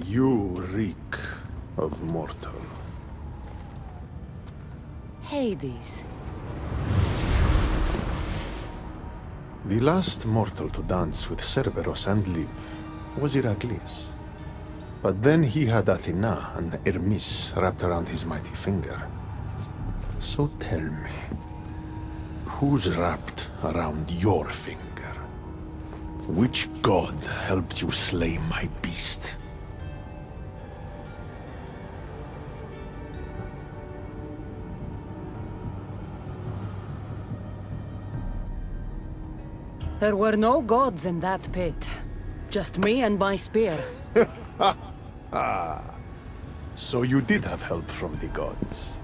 You reek of mortal. Hades. The last mortal to dance with Cerberus and live was Heracles. But then he had Athena and Hermes wrapped around his mighty finger. So tell me, who's wrapped around your finger? Which god helped you slay my beast? There were no gods in that pit. Just me and my spear. So you did have help from the gods.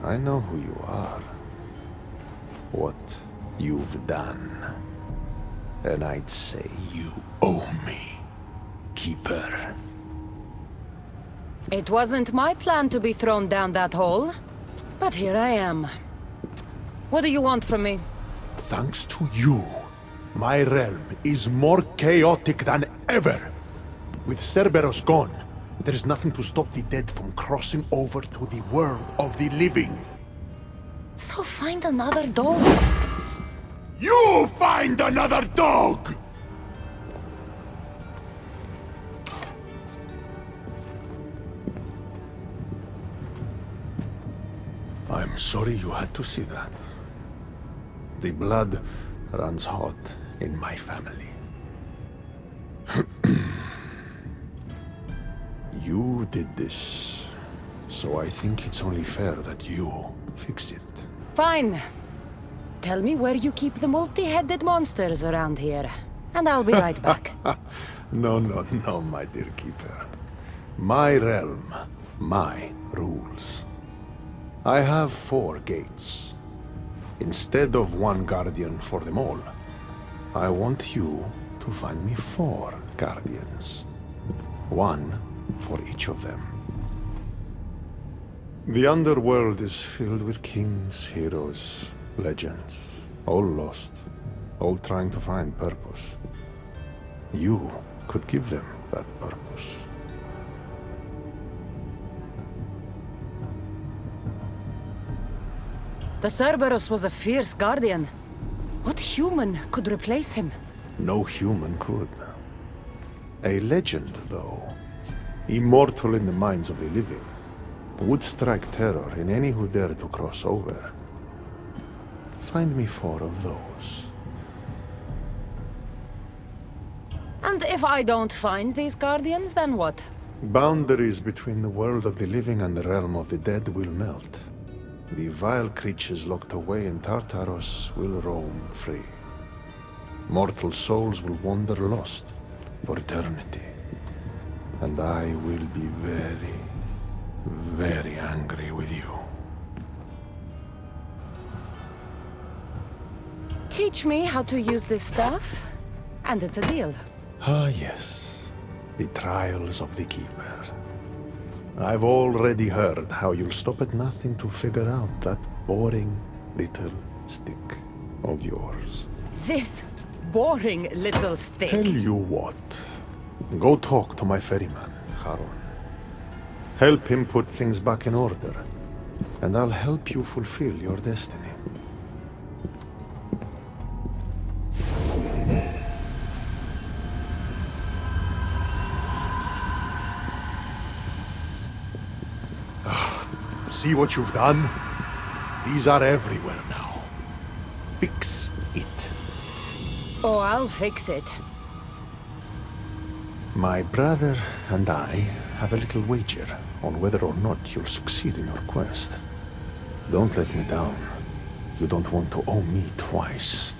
I know who you are. What you've done. And I'd say you owe me, Keeper. It wasn't my plan to be thrown down that hole. But here I am. What do you want from me? Thanks to you, my realm is more chaotic than ever. With Cerberus gone, there's nothing to stop the dead from crossing over to the world of the living. So find another dog. You find another dog! I'm sorry you had to see that. The blood runs hot in my family. You did this, so I think it's only fair that you fix it. Fine. Tell me where you keep the multi-headed monsters around here, and I'll be right back. No, my dear Keeper. My realm, my rules. I have 4 gates. Instead of 1 guardian for them all, I want you to find me 4 guardians. 1 for each of them. The underworld is filled with kings, heroes, legends, all lost, all trying to find purpose. You could give them that purpose. The Cerberus was a fierce guardian. What human could replace him? No human could. A legend, though, immortal in the minds of the living, would strike terror in any who dare to cross over. Find me 4 of those. And if I don't find these guardians, then what? Boundaries between the world of the living and the realm of the dead will melt. The vile creatures locked away in Tartaros will roam free. Mortal souls will wander lost for eternity. And I will be very, very angry with you. Teach me how to use this stuff, and it's a deal. Ah, yes. The trials of the Keeper. I've already heard how you'll stop at nothing to figure out that boring little stick of yours. This boring little stick. Tell you what. Go talk to my ferryman, Charon. Help him put things back in order, and I'll help you fulfill your destiny. See what you've done? These are everywhere now. Fix it. Oh, I'll fix it. My brother and I have a little wager on whether or not you'll succeed in your quest. Don't let me down. You don't want to owe me twice.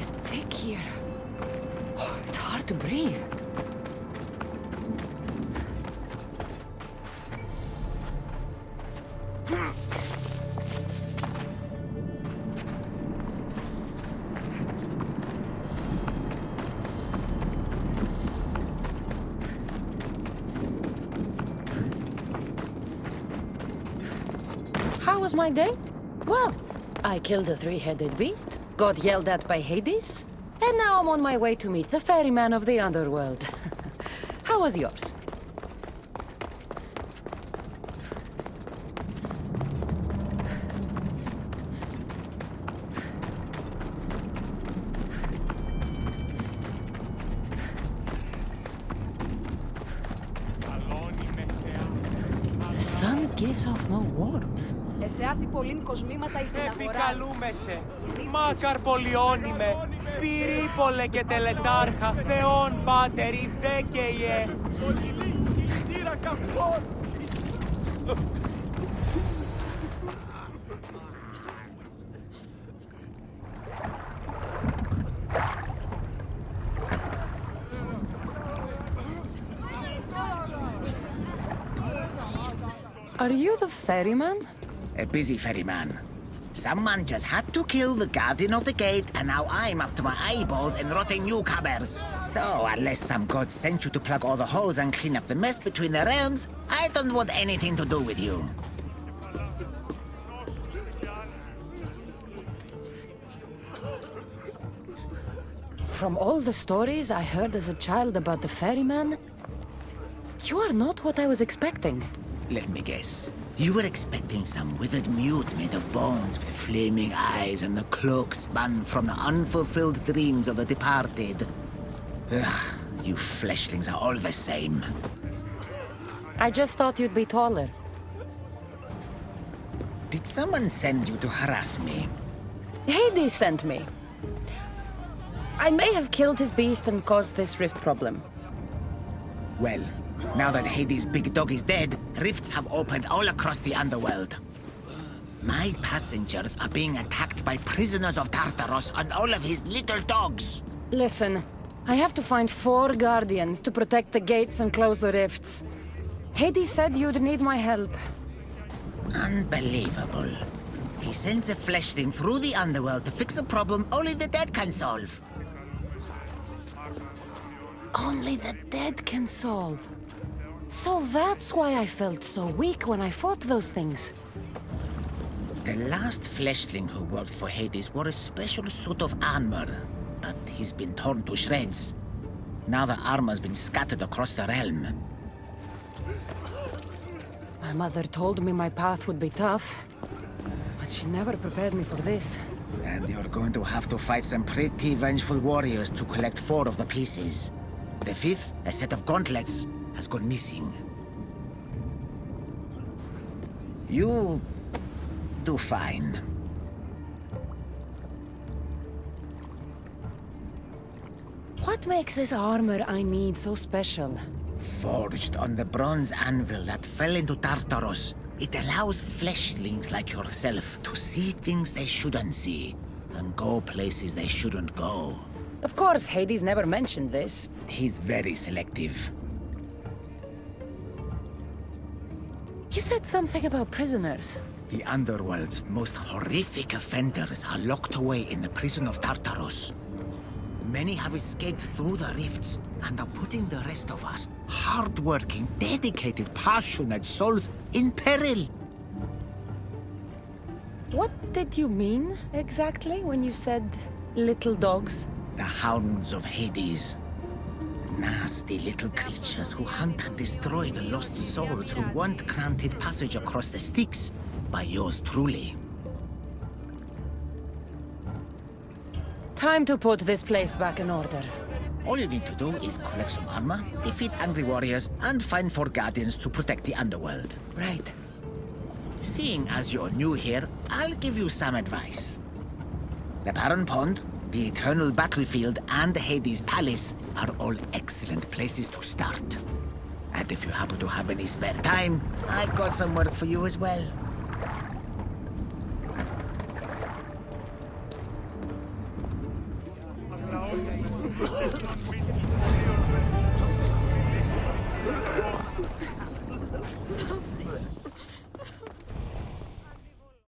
is thick here. Oh, it's hard to breathe. How was my day? Well, I killed a three-headed beast, got yelled at by Hades, and now I'm on my way to meet the ferryman of the underworld. How was yours? The sun gives off no warmth. Εθεάθη πολλήν κοσμήματα εις την αγορά. Επικαλούμεσαι, μάκαρ πολιώνυμε, πυρήπολε και τελετάρχα, Θεόν Πάτερ, δέκαιε. Are you the ferryman? A busy ferryman. Someone just had to kill the guardian of the gate, and now I'm up to my eyeballs in rotting newcomers. So, unless some god sent you to plug all the holes and clean up the mess between the realms, I don't want anything to do with you. From all the stories I heard as a child about the ferryman, you are not what I was expecting. Let me guess. You were expecting some withered mute made of bones with flaming eyes and the cloak spun from the unfulfilled dreams of the departed. Ugh, you fleshlings are all the same. I just thought you'd be taller. Did someone send you to harass me? Hades sent me. I may have killed his beast and caused this rift problem. Well, now that Hades' big dog is dead, rifts have opened all across the underworld. My passengers are being attacked by prisoners of Tartaros and all of his little dogs. Listen, I have to find 4 guardians to protect the gates and close the rifts. Hades said you'd need my help. Unbelievable. He sends a fleshling through the underworld to fix a problem only the dead can solve. Only the dead can solve. So that's why I felt so weak when I fought those things. The last fleshling who worked for Hades wore a special suit of armor, but he's been torn to shreds. Now the armor's been scattered across the realm. My mother told me my path would be tough, but she never prepared me for this. And you're going to have to fight some pretty vengeful warriors to collect 4 of the pieces. The 5th, a set of gauntlets, has gone missing. You'll do fine. What makes this armor I need so special? Forged on the bronze anvil that fell into Tartaros, it allows fleshlings like yourself to see things they shouldn't see, and go places they shouldn't go. Of course, Hades never mentioned this. He's very selective. You said something about prisoners. The underworld's most horrific offenders are locked away in the prison of Tartaros. Many have escaped through the rifts and are putting the rest of us, hard-working, dedicated, passionate souls, in peril. What did you mean, exactly, when you said little dogs? The hounds of Hades. Nasty little creatures who hunt and destroy the lost souls who weren't granted passage across the Styx by yours truly. Time to put this place back in order. All you need to do is collect some armor, defeat angry warriors, and find 4 guardians to protect the underworld. Right. Seeing as you're new here, I'll give you some advice. The Barren Pond, the Eternal Battlefield, and Hades Palace are all excellent places to start. And if you happen to have any spare time, I've got some work for you as well.